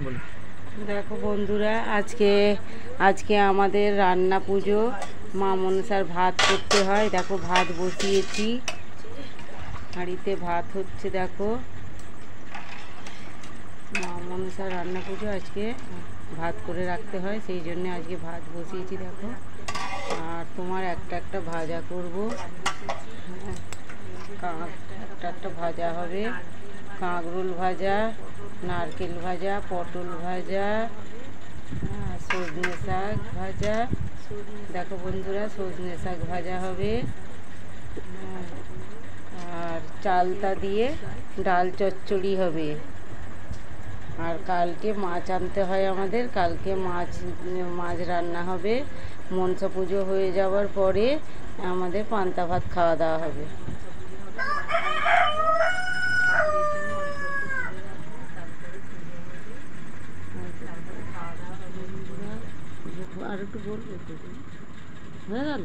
বলো। দেখো বন্ধুরা, আজকে আজকে আমাদের রান্না পুজো, মা মনসার ভাত করতে হয়। দেখো ভাত বসিয়েছি, হাঁড়িতে ভাত হচ্ছে। দেখো মা মনসার রান্না পুজো, আজকে ভাত করে রাখতে হয়, সেই জন্য আজকে ভাত বসিয়েছি। দেখো, আর তোমার একটা একটা ভাজা করব। একটা একটা ভাজা হবে, কাঁকরোল ভাজা, নারকেল ভাজা, পটল ভাজা, সজনে শাক ভাজা। দেখো বন্ধুরা, সজনে শাক ভাজা হবে। আর চালতা দিয়ে ডাল চচ্চড়ি হবে। আর কালকে মাছ আনতে হয় আমাদের, কালকে মাছ মাছ রান্না হবে। মনসা পুজো হয়ে যাওয়ার পরে আমাদের পান্তা ভাত খাওয়া দাওয়া হবে। আর একটু বলবো তো, হয়ে গেল।